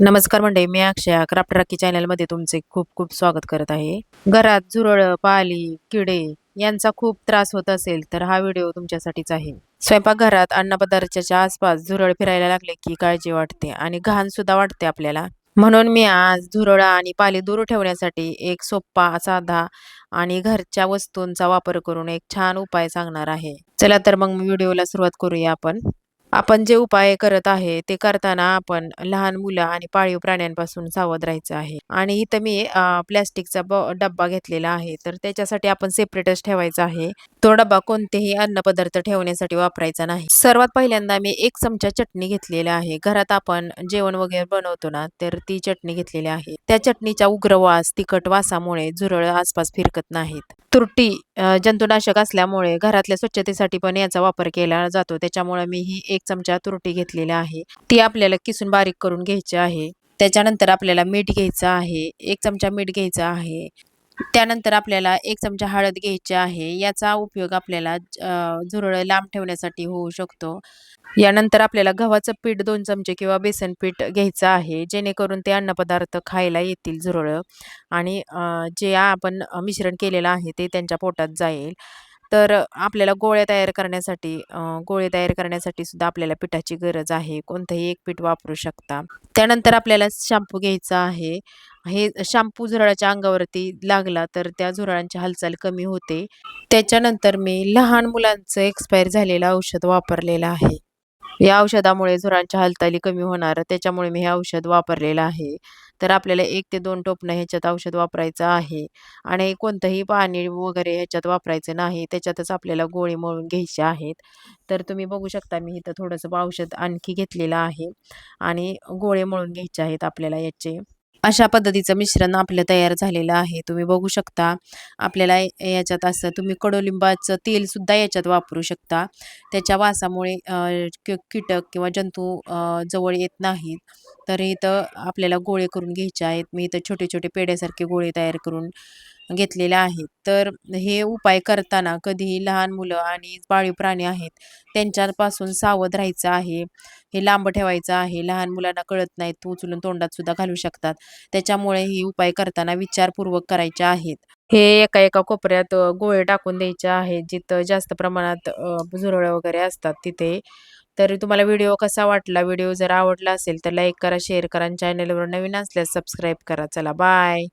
नमस्कार मंडळी, मी अक्षया क्राफ्ट राखी चॅनलमध्ये तुमचे खूप खूप स्वागत करत आहे. घरात झुरळ, पाली, किडे यांचा खूप त्रास होत असेल तर हा व्हिडिओ तुमच्यासाठीच आहे. स्वयंपाकघरात अन्नपदार्थाच्या आसपास झुरळ फिरायला लागले की काळजी वाटते आणि घाण सुद्धा वाटते आपल्याला. म्हणून मी आज झुरळ आणि पाली दूर ठेवण्यासाठी एक सोपा, साधा आणि घरच्या वस्तूंचा वापर करून एक छान उपाय सांगणार आहे. चला तर मग व्हिडिओला सुरुवात करूया आपण. आपण जे उपाय करत आहे ते करताना आपण लहान मुलं आणि पाळीव प्राण्यांपासून सावध राहायचं आहे. आणि इथं मी प्लास्टिकचा डब्बा घेतलेला आहे, तर त्याच्यासाठी आपण सेपरेटच ठेवायचा आहे. तो डब्बा कोणतेही अन्नपदार्थ ठेवण्यासाठी वापरायचा नाही. सर्वात पहिल्यांदा मी 1 चमचा चटणी घेतलेला आहे. घरात आपण जेवण वगैरे बनवतो ना, तर ती चटणी घेतलेली आहे. त्या चटणीचा उग्र वास, तिखट वासामुळे झुरळ आसपास फिरकत नाहीत. तुरटी जंतुनाशक असल्यामुळे घरातल्या स्वच्छतेसाठी पण याचा वापर केला जातो. त्याच्यामुळे मी ही 1 चमचा तुरटी घेतलेली आहे. ती आपल्याला किसून बारीक करून घ्यायची आहे. त्याच्यानंतर आपल्याला मीठ घ्यायचं आहे. 1 चमचा मीठ घ्यायचं आहे. त्यानंतर आपल्याला 1 चमचा हळद घ्यायची आहे. याचा उपयोग आपल्याला झुरळ लांब ठेवण्यासाठी होऊ शकतो. यानंतर आपल्याला गव्हाचं पीठ 2 चमचे किंवा बेसन पीठ घ्यायचं आहे, जेणेकरून ते अन्नपदार्थ खायला येतील झुरळं आणि जे आपण मिश्रण केलेलं आहे ते त्यांच्या पोटात जाईल. तर आपल्याला गोळे तयार करण्यासाठी सुद्धा आपल्याला पिठाची गरज आहे. कोणतंही एक पीठ वापरू शकता. त्यानंतर आपल्याला शॅम्पू घ्यायचा आहे. हे शॅम्पू झुरळाच्या अंगावरती लागला तर त्या झुरळांची हालचाल कमी होते. त्याच्यानंतर मी लहान मुलांचं एक्सपायर झालेलं औषध वापरलेलं आहे. या औषधामुळे झुरळांच्या हालचाली कमी होणार, त्याच्यामुळे मी हे औषध वापरलेलं आहे. तर आपल्याला 1 ते 2 टोपणं ह्याच्यात औषध वापरायचं आहे आणि कोणतंही पाणी वगैरे ह्याच्यात वापरायचं नाही. त्याच्यातच आपल्याला गोळी मळून घ्यायची आहेत. तर तुम्ही बघू शकता मी इथं थोडंसं औषध आणखी घेतलेलं आहे आणि गोळे मळून घ्यायचे आहेत आपल्याला याचे. अशा पद्धतीचं मिश्रण आपलं तयार झालेलं आहे. तुम्ही बघू शकता. आपल्याला याच्यात असं तुम्ही कडुलिंबाचं तेलसुद्धा याच्यात वापरू शकता. त्याच्या वासामुळे कीटक किंवा जंतू जवळ येत नाहीत. तर इथं आपल्याला गोळे करून घ्यायचे आहेत. मी इथं छोटे-छोटे पेढ्यासारखे गोळे तयार करून घेतलेले आहेत. तर हे उपाय करताना कधीही लहान मुलं आणि पाळीव प्राणी आहेत, त्यांच्यापासून सावध राहायचं आहे. हे लांब ठेवायचं आहे. लहान मुलांना कळत नाहीत, उचलून तोंडात सुद्धा घालू शकतात. त्याच्यामुळे हे उपाय करताना विचारपूर्वक करायचे आहेत. हे एका-एका कोपऱ्यात गोळे टाकून द्यायचे आहेत, जिथं जास्त प्रमाणात झुरळं वगैरे असतात तिथे. तर तुम्हाला व्हिडिओ कसा वाटला? व्हिडिओ जर आवडला असेल तर लाईक करा, शेअर करा आणि चॅनलवर नवीन असल्यास सबस्क्राईब करा. चला बाय.